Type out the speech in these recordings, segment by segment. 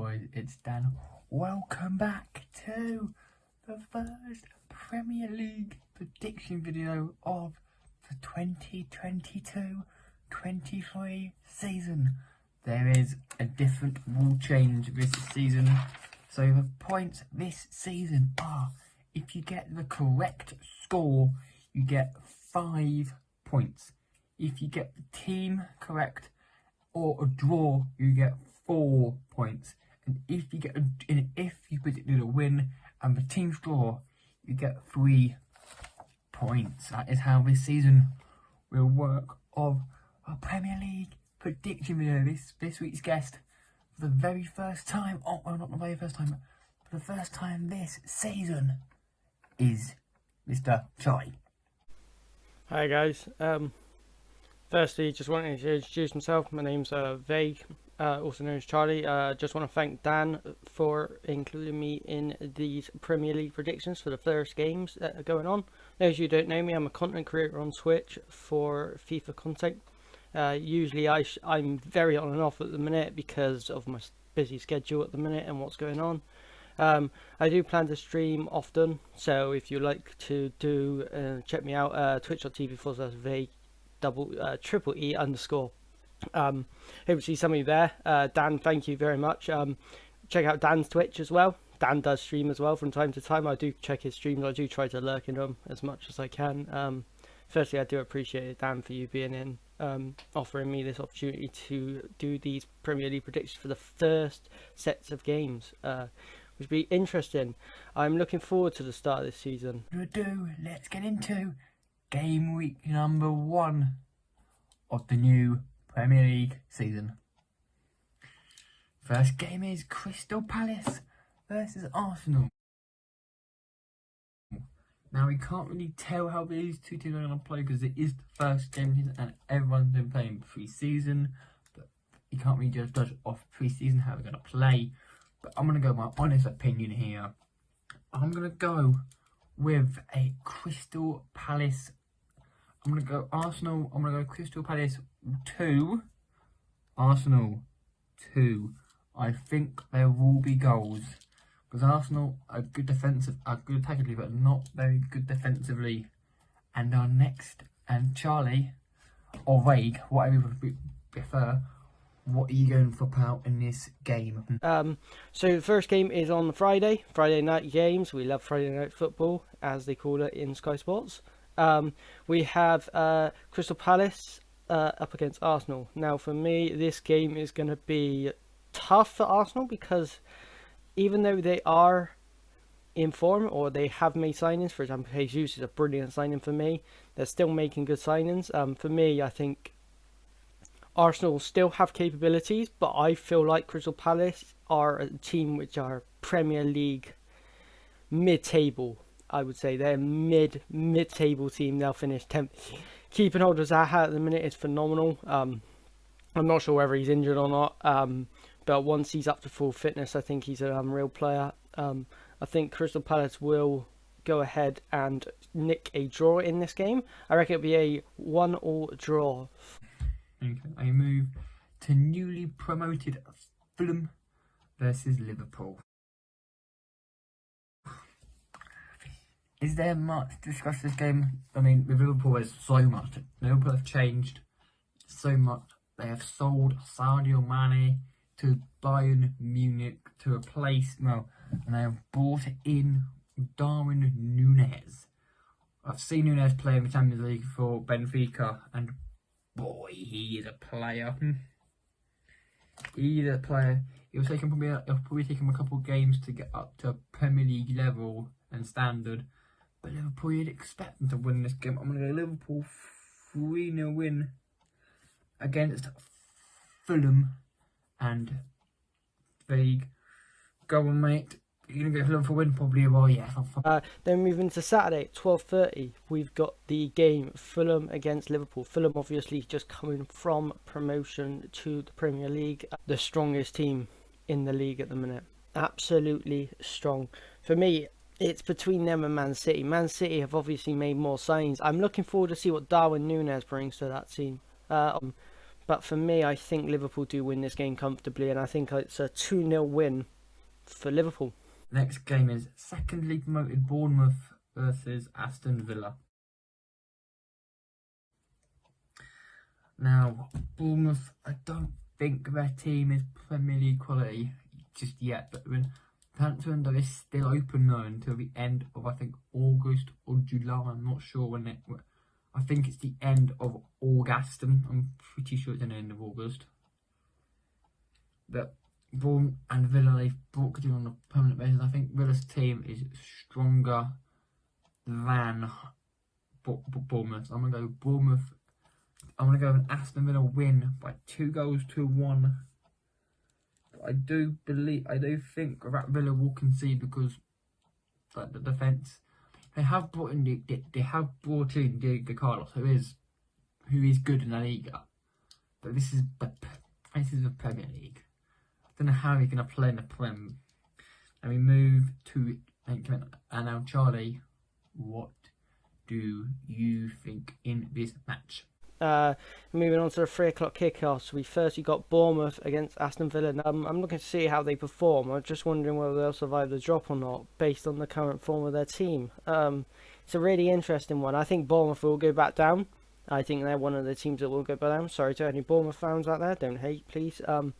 Boys, it's Dan. Welcome back to the first Premier League prediction video of the 2022-23 season. There is a different rule change this season. So the points this season are, if you get the correct score, you get 5 points. If you get the team correct or a draw, you get 4 points. And if you predicted a win and the team's draw, you get 3 points. That is how this season will work of a Premier League prediction video. This week's guest, for the very first time, well, not the very first time, but for the first time this season, is Mr. Charlie. Hi guys. Firstly, just wanted to introduce myself. My name's Vague, also known as Charlie. Just want to thank Dan for including me in these Premier League predictions for the first games that are going on. Those who don't know me, I'm a content creator on Twitch for FIFA content. Usually I'm very on and off at the minute because of my busy schedule at the minute and what's going on. I do plan to stream often, so if you like to check me out, twitch.tv/vague triple E underscore. Hope to see some of you there. Dan, thank you very much. Check out Dan's Twitch as well. Dan does stream as well from time to time. I do check his streams. I do try to lurk in them as much as I can. Firstly, I do appreciate it, Dan, for you being in, offering me this opportunity to do these Premier League predictions for the first sets of games, which will be interesting. I'm looking forward to the start of this season. Let's get into game week number 1 of the new Premier League season. First game is Crystal Palace versus Arsenal. Now we can't really tell how these two teams are going to play because it is the first game and everyone's been playing pre-season, but you can't really just judge off pre-season how they're going to play. But I'm going to go my honest opinion here. I'm going to go with a Crystal Palace. I'm going to go Arsenal. I'm going to go Crystal Palace 2. Arsenal 2. I think there will be goals. Because Arsenal are good attackingly, but not very good defensively. And our next, and Charlie, or Vague, whatever you would prefer, what are you going to put out in this game? So the first game is on Friday night games. We love Friday night football, as they call it in Sky Sports. We have Crystal Palace up against Arsenal. Now for me, this game is going to be tough for Arsenal because even though they are in form or they have made signings, for example, Jesus is a brilliant signing for me, they're still making good signings. For me, I think Arsenal still have capabilities, but I feel like Crystal Palace are a team which are Premier League mid-table. I would say they're mid-table team. They'll finish 10th. Keeping hold of Zaha at the minute is phenomenal. I'm not sure whether he's injured or not, but once he's up to full fitness, I think he's a real player. I think Crystal Palace will go ahead and nick a draw in this game. I reckon it'll be a 1-1 draw. Okay, I move to newly promoted Fulham versus Liverpool. Is there much to discuss this game? I mean, with Liverpool, there's so much. Liverpool have changed so much. They have sold Sadio Mane to Bayern Munich to replace, and they have brought in Darwin Núñez. I've seen Núñez play in the Champions League for Benfica, and boy, he is a player. He is a player. It'll probably take him a couple of games to get up to Premier League level and standard. But Liverpool, you'd expect them to win this game. I'm going to go Liverpool 3-0 win against Fulham. And Vague, go on, mate. You're going to go Liverpool win probably. Well, yeah. Then moving to Saturday at 12:30, we've got the game Fulham against Liverpool. Fulham obviously just coming from promotion to the Premier League. The strongest team in the league at the minute. Absolutely strong. For me, it's between them and Man City. Man City have obviously made more signings. I'm looking forward to see what Darwin Núñez brings to that team. But for me, I think Liverpool do win this game comfortably, and I think it's a 2-0 win for Liverpool. Next game is secondly promoted Bournemouth versus Aston Villa. Now, Bournemouth, I don't think their team is Premier League quality just yet, but when transfer window is still open though until the end of, I think, August or July. I'm not sure when it. I think it's the end of August. I'm pretty sure it's the end of August. But Bournemouth and Villa, they've brought it on a permanent basis. I think Villa's team is stronger than Bournemouth. I'm gonna go Bournemouth. I'm going to go with an Aston Villa win by 2-1. I do think that Villa will concede because the defence, they have brought in Diego Carlos, who is good in La Liga, but this is the Premier League. I don't know how he's going to play in the Prem. And we move to and now Charlie, what do you think in this match? Moving on to the 3 o'clock kickoffs, we firstly got Bournemouth against Aston Villa. Now, I'm looking to see how they perform. I'm just wondering whether they'll survive the drop or not based on the current form of their team. It's a really interesting one. I think Bournemouth will go back down. I think they're one of the teams that will go back down. Sorry to any Bournemouth fans out there, don't hate, please. I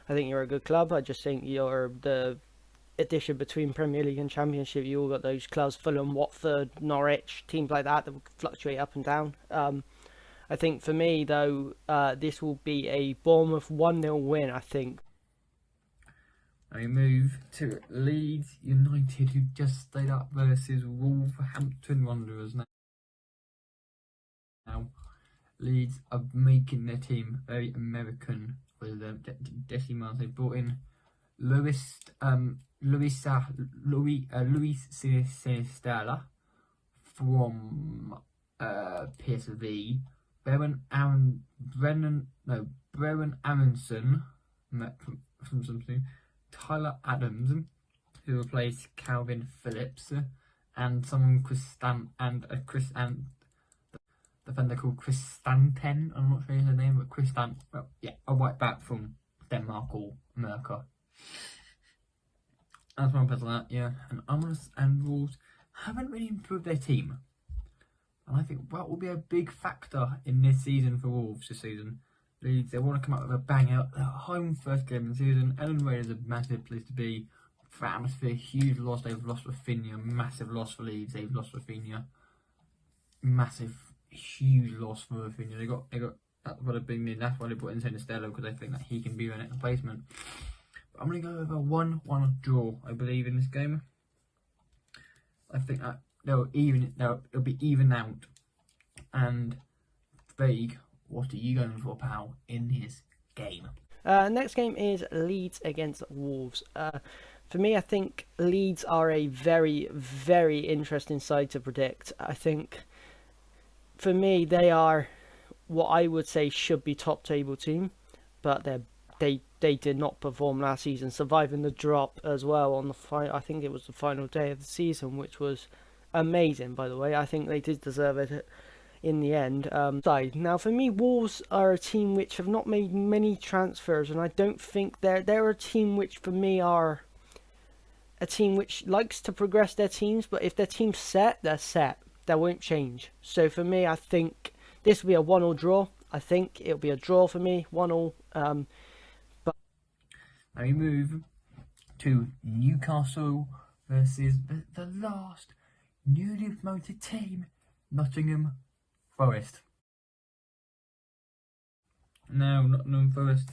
think you're a good club. I just think you're the addition between Premier League and Championship. You all got those clubs, Fulham, Watford, Norwich, teams like that will fluctuate up and down. I think for me, though, this will be a Bournemouth 1-0 win, I think. We move to Leeds United, who just stayed up versus Wolverhampton Wanderers. Now, Leeds are making their team very American with the decimals. They brought in Luis Sinistella from PSV. Brennan Aronson from something. Tyler Adams, who replaced Calvin Phillips, and someone defender called Kristanten. I'm not sure his name, but a right back from Denmark or America. That's one person like that, yeah. And Amos and Wolves haven't really improved their team. And I think that will be a big factor in this season for Wolves this season. Leeds, they want to come out with a banger. Their home first game of the season. Ellen Road is a massive place to be. For atmosphere, huge loss. They've lost Rafinha. Massive loss for Leeds. They've lost Rafinha. Massive, huge loss for Rafinha. They got that's what a big need. That's why they brought in Sinistella, because they think that he can be their next replacement. But I'm going to go with a 1-1 draw, I believe, in this game. I think that it'll be even out. And Vague, what are you going for, pal, in this game? Next game is Leeds against Wolves. For me, I think Leeds are a very, very interesting side to predict. I think, for me, they are what I would say should be top table team, but they did not perform last season, surviving the drop as well on I think it was the final day of the season, which was amazing, by the way. I think they did deserve it in the end. Now, for me, Wolves are a team which have not made many transfers, and I don't think they're a team which, for me, are a team which likes to progress their teams, but if their team's set, they're set. They won't change. So for me, I think this will be a 1-1 draw. I think it'll be a draw for me, 1-1. Now we move to Newcastle versus the last newly promoted team, Nottingham Forest. Now, Nottingham Forest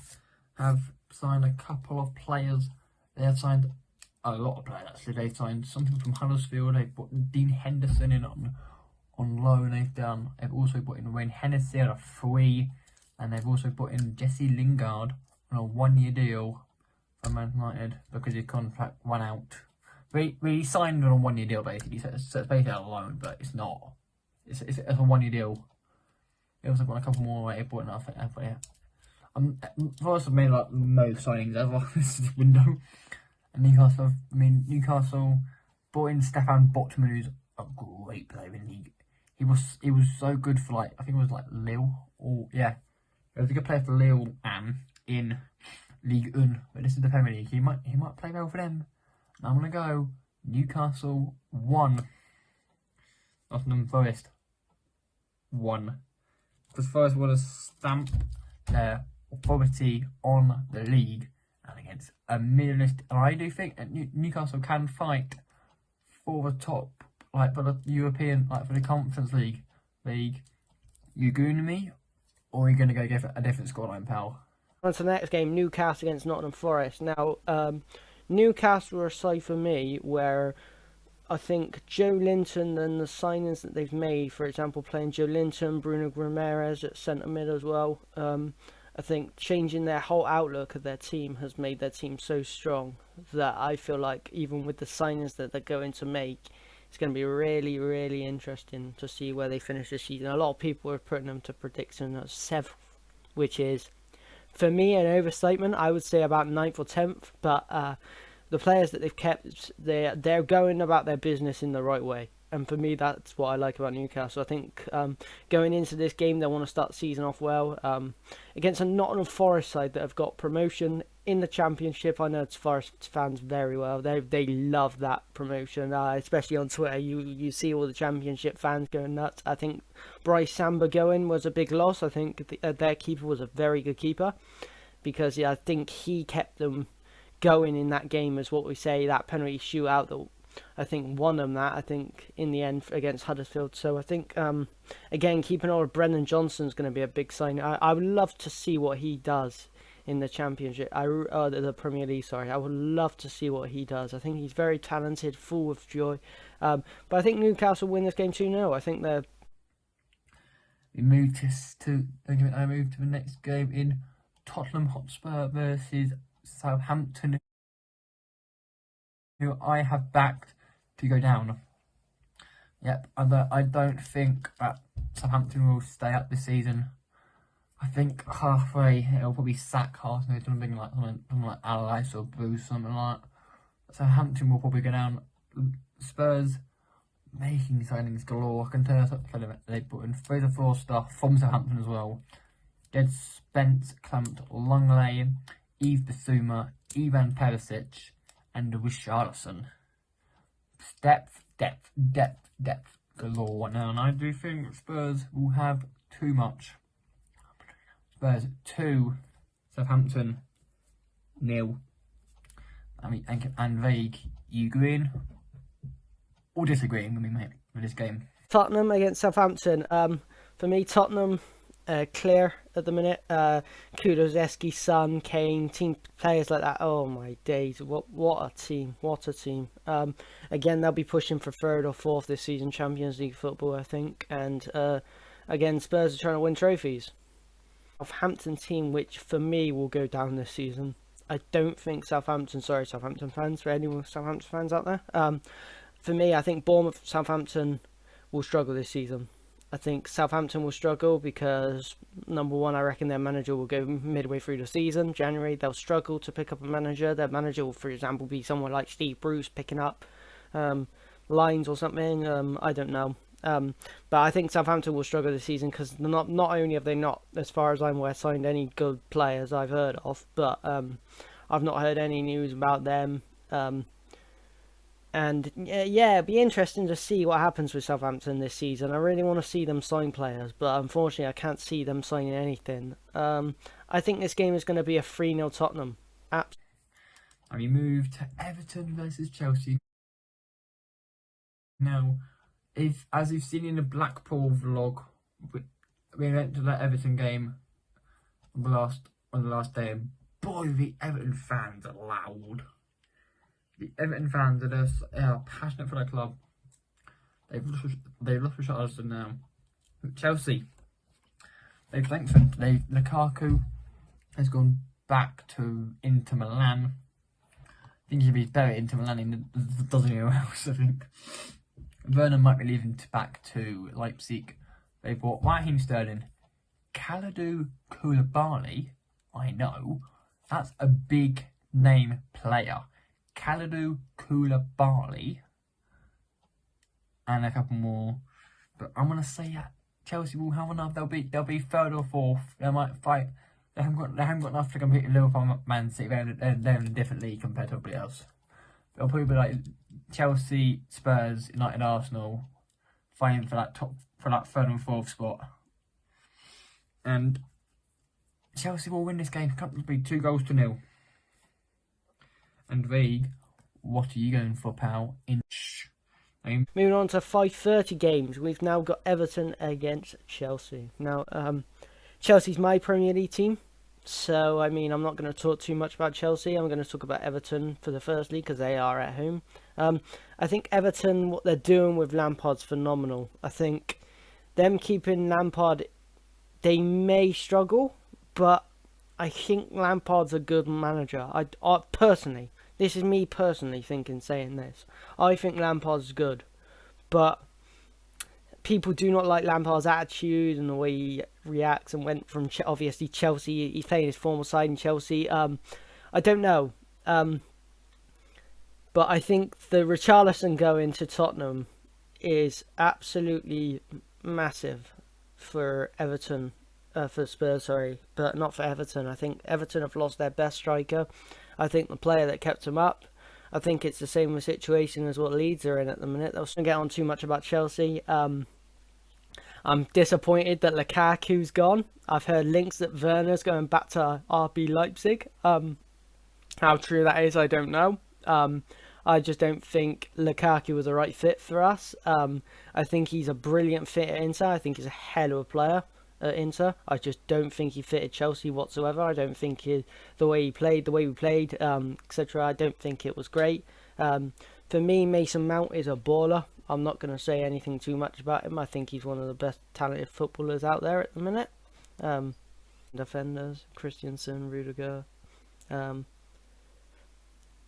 have signed a couple of players. They have signed a lot of players, actually. They've signed something from Huddersfield. They've put Dean Henderson in on loan. They've also put in Wayne Hennessy on a free, and they've also put in Jesse Lingard on a 1-year deal from Man United because his contract ran out. We signed on a 1-year deal, basically, so it's basically a loan, but it's not. It's a 1-year deal. They also got a couple more brought in, I think. Forest have made like no signings ever this window. And Newcastle brought in Stefan Botman, who's a great player in the league. He was so good for, like, I think it was like Lille, or yeah, He's a good player for Lille and in Ligue 1, but this is the Premier League. He might play well for them. And I'm gonna go Newcastle 1, Nottingham Forest 1. Because Forest want to stamp their authority on the league and against a medalist. And I do think that Newcastle can fight for the top, like for the European, like for the Conference League. You agree with me, or are you going to go get a different scoreline, pal? On to the next game, Newcastle against Nottingham Forest. Now, Newcastle are a side for me where I think Joe Linton and the signings that they've made, for example, playing Joe Linton, Bruno Guimaraes at centre mid as well, I think changing their whole outlook of their team has made their team so strong that I feel like even with the signings that they're going to make, it's going to be really, really interesting to see where they finish this season. A lot of people are putting them to prediction at 7th, which is, for me, an overstatement. I would say about 9th or 10th, but the players that they've kept, they're going about their business in the right way. And for me, that's what I like about Newcastle. I think going into this game, they want to start the season off well. Against a Nottingham Forest side that have got promotion in the Championship. I know it's Forest fans very well. They love that promotion, especially on Twitter. You see all the Championship fans going nuts. I think Bryce Samba going was a big loss. I think their keeper was a very good keeper. Because I think he kept them going in that game, as what we say, that penalty shootout that I think won them that, I think, in the end against Huddersfield. So I think, again, keeping on with Brendan Johnson's going to be a big sign. I would love to see what he does in the Championship, the Premier League, sorry. I would love to see what he does. I think he's very talented, full of joy. But I think Newcastle win this game 2-0. I think they're... I move to the next game in Tottenham Hotspur versus Southampton, who I have backed to go down. Yep, I don't think that Southampton will stay up this season. I think halfway it'll probably sack Arsenal, something like Allardyce or Bruce, something like that. Southampton will probably go down. Spurs making signings galore. I can tell they put in 3 to 4 stuff from Southampton as well. Jed Spence, Clement, Longley, Yves Bissouma, Ivan Perisic, and Richarlison. Depth galore now, and I do think Spurs will have too much. Spurs 2, Southampton 0. I mean, and Vague, you agreeing or disagreeing with me, mate, with this game? Tottenham against Southampton. For me, Tottenham clear at the minute. Kulusevski, Son, Kane, team players like that. Oh my days! What a team! What a team! Again, they'll be pushing for 3rd or 4th this season, Champions League football, I think. And again, Spurs are trying to win trophies. Southampton team, which for me will go down this season. I don't think Southampton fans, for anyone Southampton fans out there. For me, I think Bournemouth, Southampton will struggle this season. I think Southampton will struggle because, number one, I reckon their manager will go midway through the season. January, they'll struggle to pick up a manager. Their manager will, for example, be someone like Steve Bruce picking up lines or something. I don't know. But I think Southampton will struggle this season because not only have they not, as far as I'm aware, signed any good players I've heard of, but I've not heard any news about them. And yeah, it'd be interesting to see what happens with Southampton this season. I really want to see them sign players, but unfortunately I can't see them signing anything. I think this game is going to be a 3-0 Tottenham. And we move to Everton versus Chelsea. Now, as you've seen in the Blackpool vlog, we went to that Everton game on the last day, and boy, the Everton fans are loud. The Everton fans are passionate for their club. They've lost Richarlison now. Chelsea, they've lengthened. Lukaku has gone back to Inter Milan. I think he'll be better at Inter Milan than does anywhere else, I think. Werner might be leaving back to Leipzig. They bought Raheem Sterling, Kalidou Koulibaly. I know, that's a big name player. Kalidou Koulibaly and a couple more, but I'm going to say that Chelsea will have enough. They'll be third or fourth. They might fight. They haven't got enough to compete with Liverpool, Man City. They're in a different league compared to everybody else. They'll probably be like Chelsea, Spurs, United, Arsenal, fighting for that third and fourth spot. And Chelsea will win this game comfortably 2-0. And Vig, what are you going for, pal? Moving on to 5:30 games, we've now got Everton against Chelsea. Now, Chelsea's my Premier League team, so I mean I'm not going to talk too much about Chelsea. I'm going to talk about Everton for the first league because they are at home. I think Everton, what they're doing with Lampard's phenomenal. I think them keeping Lampard, they may struggle, but I think Lampard's a good manager. I personally, this is me personally saying this. I think Lampard's good, but people do not like Lampard's attitude and the way he reacts and went from obviously Chelsea. He's playing his former side in Chelsea. I don't know, but I think the Richarlison going to Tottenham is absolutely massive for Everton. For Spurs, sorry, but not for Everton. I think Everton have lost their best striker. I think the player that kept him up. I think it's the same situation as what Leeds are in at the minute. I was going to get on too much about Chelsea. I'm disappointed that Lukaku's gone. I've heard links that Werner's going back to RB Leipzig. How true that is, I don't know. I just don't think Lukaku was the right fit for us. I think he's a brilliant fit at Inter. I think he's a hell of a player at Inter. I just don't think he fitted Chelsea whatsoever. I don't think the way he played, the way we played, etc. I don't think it was great. For me, Mason Mount is a baller. I'm not going to say anything too much about him. I think he's one of the best talented footballers out there at the minute. Defenders, Christensen, Rudiger.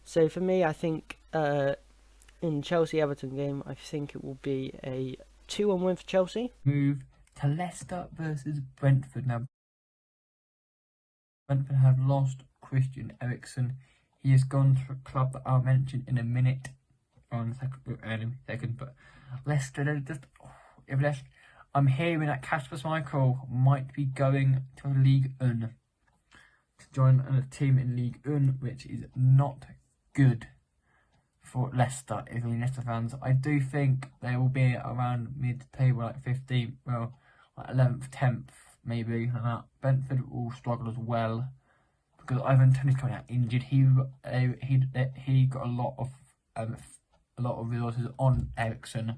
So for me, I think in Chelsea-Everton game, I think it will be a 2-1 win for Chelsea. Move to Leicester versus Brentford. Now, Brentford have lost Christian Eriksen. He has gone to a club that I'll mention in a minute. On second, but Leicester, they're just. I'm hearing that Kasper Schmeichel might be going to League 1 to join a team in League 1, which is not good for Leicester. If you're Leicester fans, I do think they will be around mid-table, like 15th, well, like 11th, 10th, maybe. And that Brentford will struggle as well because Ivan Toney's coming out injured. He got a lot of resources on Eriksen.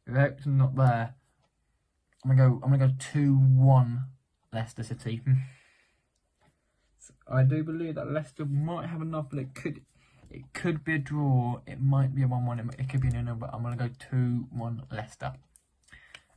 If Eriksen's not there, I'm gonna go 2-1 Leicester City. So I do believe that Leicester might have enough, but it could be a draw. It might be a 1-1. It could be a 0-0, but I'm gonna go 2-1 Leicester.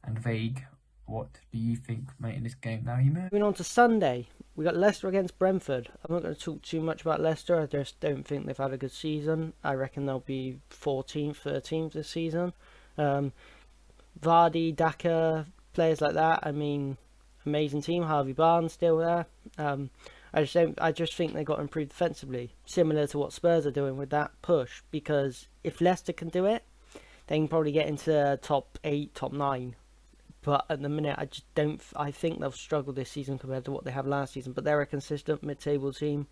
And Vague, what do you think, mate, in this game? Now you move. Moving on to Sunday, we got Leicester against Brentford. I'm not going to talk too much about Leicester. I just don't think they've had a good season. I reckon they'll be 14th, 13th this season. Vardy, Daka, players like that. I mean, amazing team. Harvey Barnes still there. I just think they got improved defensively, similar to what Spurs are doing with that push. Because if Leicester can do it, they can probably get into top 8, top 9. But at the minute, I think they'll struggle this season compared to what they have last season. But they're a consistent mid-table team.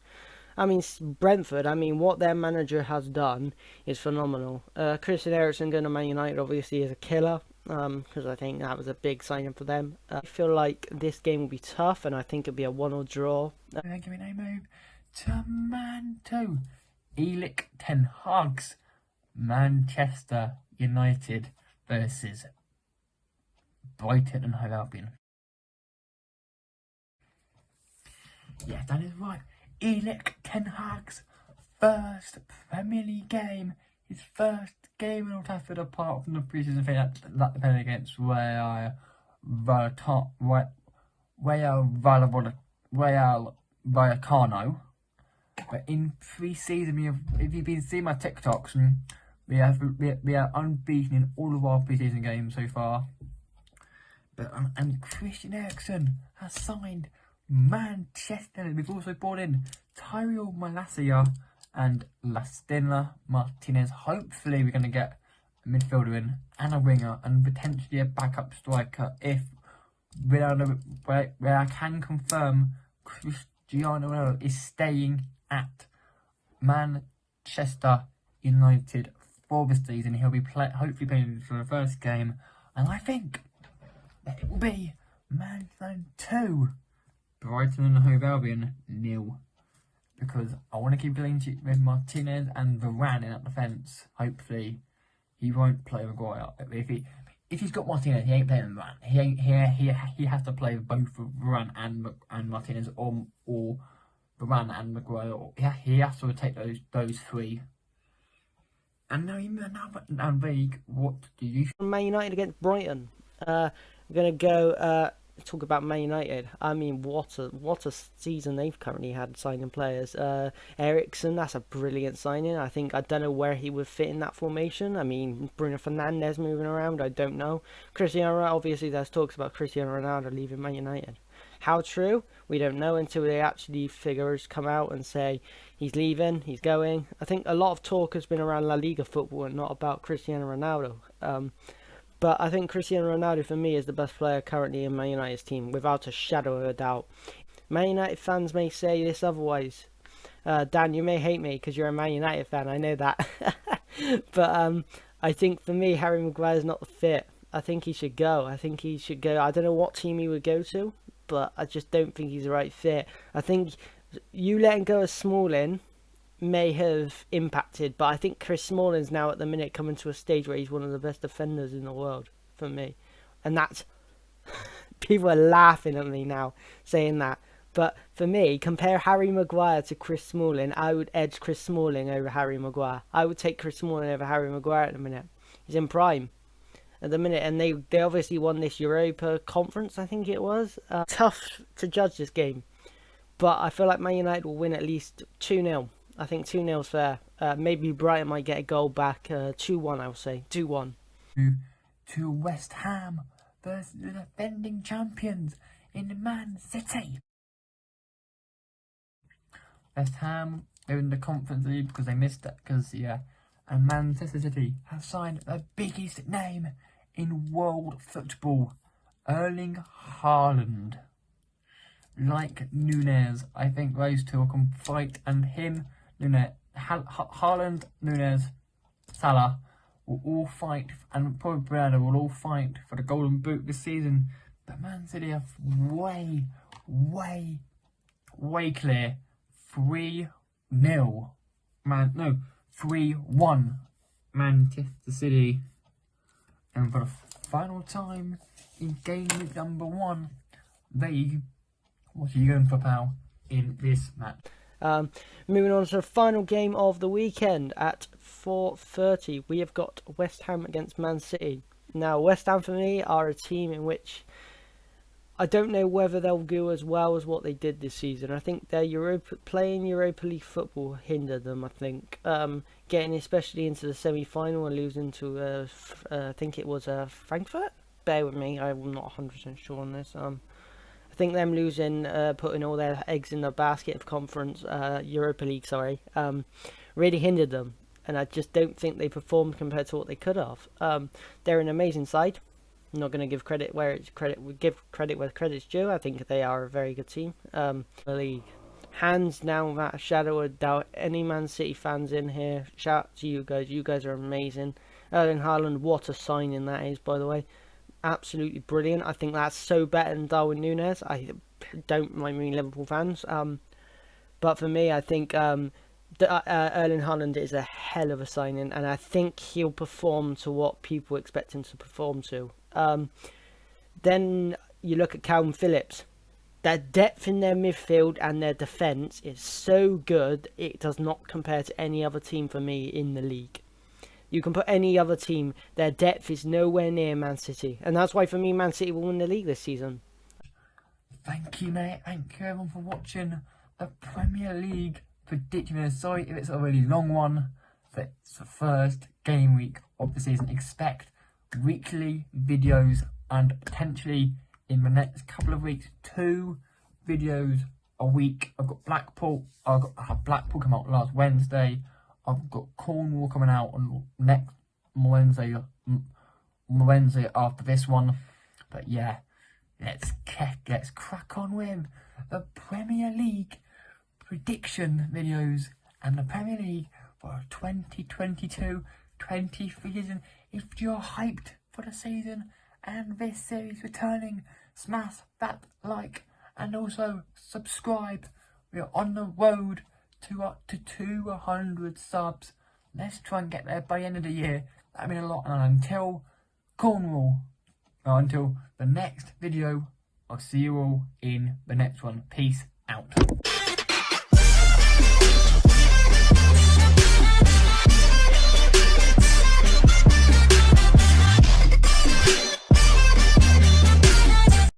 I mean, Brentford, what their manager has done is phenomenal. Christian Eriksen going to Man United obviously is a killer. Because I think that was a big signing for them. I feel like this game will be tough, and I think it'll be a 1-1 draw. Give me a move to Man 2. Elik Ten Hag's Manchester United versus Brighton and Hove Albion. Yeah, that is right. Elik Ten Hag's first Premier League game. His first game in Old Trafford, apart from the pre-season thing that they played against Real Vallecano. But in pre-season, if you've been seeing my TikToks, we are unbeaten in all of our pre-season games so far. And Christian Eriksen has signed Manchester. We've also brought in Tyrell Malacia and Lastina Martinez. Hopefully we're going to get a midfielder in and a winger and potentially a backup striker if where I can confirm Cristiano Ronaldo is staying at Manchester United for the season. He'll be hopefully playing for the first game, and I think that it will be Man United 2, Brighton and Hove Albion 0. Because I want to keep clean sheet with Martinez and Varane in that defence. Hopefully, he won't play Maguire. If he's got Martinez, he ain't playing Varane. He has to play both Varane and Martinez, or Varane and Maguire. He has to take those three. And now, Vague, what do you? Man United against Brighton. We're gonna go talk about Man United. I mean, what a season they've currently had signing players. Eriksen, that's a brilliant signing. I don't know where he would fit in that formation. I mean, Bruno Fernandes moving around, I don't know. Cristiano Ronaldo, obviously there's talks about Cristiano Ronaldo leaving Man United. How true? We don't know until they actually figures come out and say he's leaving, he's going. I think a lot of talk has been around La Liga football and not about Cristiano Ronaldo. But I think Cristiano Ronaldo, for me, is the best player currently in Man United's team, without a shadow of a doubt. Man United fans may say this otherwise. Dan, you may hate me because you're a Man United fan, I know that. But I think, for me, Harry Maguire's not the fit. I think he should go. I don't know what team he would go to, but I just don't think he's the right fit. I think you letting go of Smalling may have impacted, but I think Chris Smalling's now at the minute coming to a stage where he's one of the best defenders in the world for me, and that's people are laughing at me now saying that, but for me, compare Harry Maguire to Chris Smalling, I would edge Chris Smalling over Harry Maguire. I would take Chris Smalling over Harry Maguire at the minute. He's in prime at the minute, and they obviously won this Europa Conference, I think it was. Tough to judge this game, but I feel like Man United will win at least 2-0. I think 2-0 is fair. Maybe Brighton might get a goal back. 2-1, I would say. 2-1. To West Ham versus the defending champions in Man City. West Ham are in the Conference League because they missed it. And Manchester City have signed the biggest name in world football, Erling Haaland. Like Nunez, I think those two can fight, and him, Haaland, Nunez, Salah will all fight, and probably Bernardo will all fight for the Golden Boot this season. But Man City are way clear. 3-0. 3-1. Manchester City. And for the final time in game week number 1, what are you going for, pal, in this match? Moving on to the final game of the weekend at 4:30, we have got West Ham against Man City. Now, West Ham for me are a team in which I don't know whether they'll do as well as what they did this season. I think their playing Europa League football hindered them, I think. Getting especially into the semi-final and losing to, I think it was Frankfurt? Bear with me, I'm not 100% sure on this. I think them losing, putting all their eggs in the basket of conference, Europa League, really hindered them. And I just don't think they performed compared to what they could have. They're an amazing side. I'm not going to give credit where credit's due. I think they are a very good team. The league, hands down, without a shadow of doubt. Any Man City fans in here, shout out to you guys. You guys are amazing. Erling Haaland, what a signing that is, by the way. Absolutely brilliant. I think that's so better than Darwin Núñez. I don't mind me Liverpool fans, but for me, I think Erling Haaland is a hell of a signing, and I think he'll perform to what people expect him to perform to. Then you look at Calvin Phillips. Their depth in their midfield and their defence is so good, it does not compare to any other team for me in the league. You can put any other team, their depth is nowhere near Man City. And that's why, for me, Man City will win the league this season. Thank you, mate. Thank you, everyone, for watching the Premier League prediction. Sorry if it's a really long one, but it's the first game week of the season. Expect weekly videos, and potentially in the next couple of weeks, 2 videos a week. I've got Blackpool come out last Wednesday. I've got Cornwall coming out on next Wednesday after this one. But yeah, let's crack on with the Premier League prediction videos and the Premier League for 2022-23 season. If you're hyped for the season and this series returning, smash that like and also subscribe. We're on the road to up to 200 subs. Let's try and get there by the end of the year. That'd mean a lot. And until until the next video, I'll see you all in the next one. Peace out.